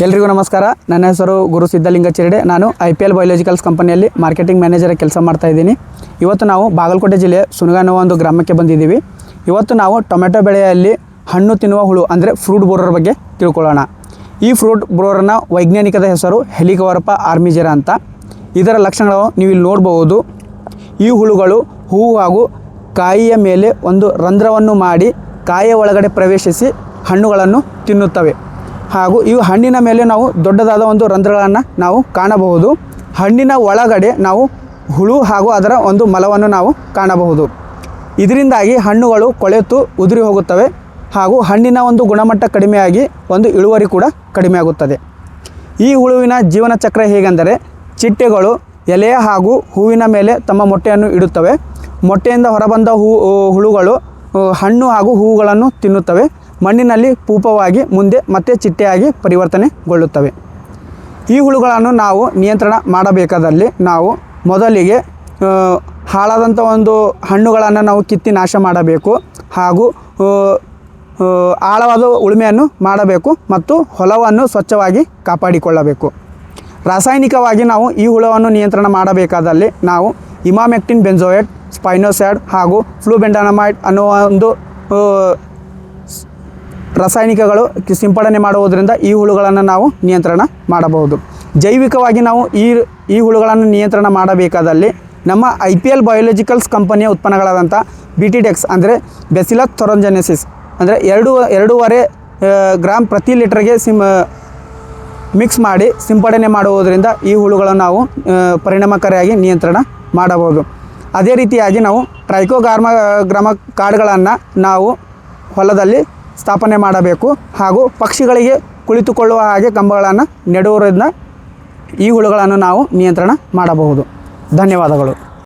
ಎಲ್ರಿಗೂ ನಮಸ್ಕಾರ. ನನ್ನ ಹೆಸರು ಗುರು ಸಿದ್ದಲಿಂಗ ಚಿರಡೆ. ನಾನು IPL ಬಯೋಲಾಜಿಕಲ್ಸ್ ಕಂಪನಿಯಲ್ಲಿ ಮಾರ್ಕೆಟಿಂಗ್ ಮ್ಯಾನೇಜರ್ ಕೆಲಸ ಮಾಡ್ತಾ ಇದ್ದೀನಿ. ಇವತ್ತು ನಾವು ಬಾಗಲಕೋಟೆ ಜಿಲ್ಲೆ ಸುನಗ ಅನ್ನೋ ಒಂದು ಗ್ರಾಮಕ್ಕೆ ಬಂದಿದ್ದೀವಿ. ಇವತ್ತು ನಾವು ಟೊಮೆಟೊ ಬೆಳೆಯಲ್ಲಿ ಹಣ್ಣು ತಿನ್ನುವ ಹುಳು ಅಂದರೆ ಫ್ರೂಟ್ ಬೋರರ್ ಬಗ್ಗೆ ತಿಳ್ಕೊಳ್ಳೋಣ. ಈ ಫ್ರೂಟ್ ಬೋರರ್ನ ವೈಜ್ಞಾನಿಕದ ಹೆಸರು ಹೆಲಿಕೋವರ್ಪ ಆರ್ಮಿಜೆರಾ ಅಂತ. ಇದರ ಲಕ್ಷಣಗಳು ನೀವು ಇಲ್ಲಿ ನೋಡಬಹುದು. ಈ ಹುಳುಗಳು ಹೂವು ಹಾಗೂ ಕಾಯಿಯ ಮೇಲೆ ಒಂದು ರಂಧ್ರವನ್ನು ಮಾಡಿ ಕಾಯಿಯ ಒಳಗಡೆ ಪ್ರವೇಶಿಸಿ ಹಣ್ಣುಗಳನ್ನು ತಿನ್ನುತ್ತವೆ. ಹಾಗೂ ಇವು ಹಣ್ಣಿನ ಮೇಲೆ ನಾವು ದೊಡ್ಡದಾದ ಒಂದು ರಂಧ್ರಗಳನ್ನು ನಾವು ಕಾಣಬಹುದು. ಹಣ್ಣಿನ ಒಳಗಡೆ ನಾವು ಹುಳು ಹಾಗೂ ಅದರ ಒಂದು ಮಲವನ್ನು ನಾವು ಕಾಣಬಹುದು. ಇದರಿಂದಾಗಿ ಹಣ್ಣುಗಳು ಕೊಳೆತು ಉದುರಿ ಹೋಗುತ್ತವೆ ಹಾಗೂ ಹಣ್ಣಿನ ಒಂದು ಗುಣಮಟ್ಟ ಕಡಿಮೆಯಾಗಿ ಒಂದು ಇಳುವರಿ ಕೂಡ ಕಡಿಮೆ ಆಗುತ್ತದೆ. ಈ ಹುಳುವಿನ ಜೀವನ ಚಕ್ರ ಹೇಗೆಂದರೆ, ಚಿಟ್ಟೆಗಳು ಎಲೆಯ ಹಾಗೂ ಹೂವಿನ ಮೇಲೆ ತಮ್ಮ ಮೊಟ್ಟೆಯನ್ನು ಇಡುತ್ತವೆ. ಮೊಟ್ಟೆಯಿಂದ ಹೊರಬಂದ ಹುಳುಗಳು ಹಣ್ಣು ಹಾಗೂ ಹೂವುಗಳನ್ನು ತಿನ್ನುತ್ತವೆ. ಮಣ್ಣಿನಲ್ಲಿ ಪೂಪವಾಗಿ ಮುಂದೆ ಮತ್ತೆ ಚಿಟ್ಟೆಯಾಗಿ ಪರಿವರ್ತನೆಗೊಳ್ಳುತ್ತವೆ. ಈ ಹುಳುಗಳನ್ನು ನಾವು ನಿಯಂತ್ರಣ ಮಾಡಬೇಕಾದಲ್ಲಿ ನಾವು ಮೊದಲಿಗೆ ಹಾಳಾದಂಥ ಒಂದು ಹಣ್ಣುಗಳನ್ನು ನಾವು ಕಿತ್ತಿ ನಾಶ ಮಾಡಬೇಕು ಹಾಗೂ ಆಳವಾದ ಉಳುಮೆಯನ್ನು ಮಾಡಬೇಕು ಮತ್ತು ಹೊಲವನ್ನು ಸ್ವಚ್ಛವಾಗಿ ಕಾಪಾಡಿಕೊಳ್ಳಬೇಕು. ರಾಸಾಯನಿಕವಾಗಿ ನಾವು ಈ ಹುಳುವನ್ನು ನಿಯಂತ್ರಣ ಮಾಡಬೇಕಾದಲ್ಲಿ ನಾವು ಇಮಾಮೆಕ್ಟಿನ್ ಬೆಂಜೋಯೇಟ್, ಸ್ಪೈನೋಸ್ಯಾಡ್ ಹಾಗೂ ಫ್ಲೂಬೆಂಡಾನಮೈಡ್ ಅನ್ನುವ ಒಂದು ರಾಸಾಯನಿಕಗಳು ಸಿಂಪಡಣೆ ಮಾಡುವುದರಿಂದ ಈ ಹುಳುಗಳನ್ನು ನಾವು ನಿಯಂತ್ರಣ ಮಾಡಬಹುದು. ಜೈವಿಕವಾಗಿ ನಾವು ಈ ಹುಳುಗಳನ್ನು ನಿಯಂತ್ರಣ ಮಾಡಬೇಕಾದಲ್ಲಿ ನಮ್ಮ IPL ಬಯೋಲಾಜಿಕಲ್ಸ್ ಕಂಪನಿಯ ಉತ್ಪನ್ನಗಳಾದಂಥ BT-Dex ಅಂದರೆ ಬ್ಯಾಸಿಲಸ್ ಥೊರೊಂಜೆನೆಸಿಸ್ ಅಂದರೆ 2.5 ಗ್ರಾಮ್ ಪ್ರತಿ ಲೀಟರ್ಗೆ ಮಿಕ್ಸ್ ಮಾಡಿ ಸಿಂಪಡಣೆ ಮಾಡುವುದರಿಂದ ಈ ಹುಳುಗಳನ್ನು ನಾವು ಪರಿಣಾಮಕಾರಿಯಾಗಿ ನಿಯಂತ್ರಣ ಮಾಡಬಹುದು. ಅದೇ ರೀತಿಯಾಗಿ ನಾವು ಟ್ರೈಕೋಗ್ರಾಮ ಕಾರ್ಡ್ಗಳನ್ನು ನಾವು ಹೊಲದಲ್ಲಿ ಸ್ಥಾಪನೆ ಮಾಡಬೇಕು ಹಾಗೂ ಪಕ್ಷಿಗಳಿಗೆ ಕುಳಿತುಕೊಳ್ಳುವ ಹಾಗೆ ಕಂಬಗಳನ್ನು ನೆಡುವುದರಿಂದ ಈ ಹುಳುಗಳನ್ನು ನಾವು ನಿಯಂತ್ರಣ ಮಾಡಬಹುದು. ಧನ್ಯವಾದಗಳು.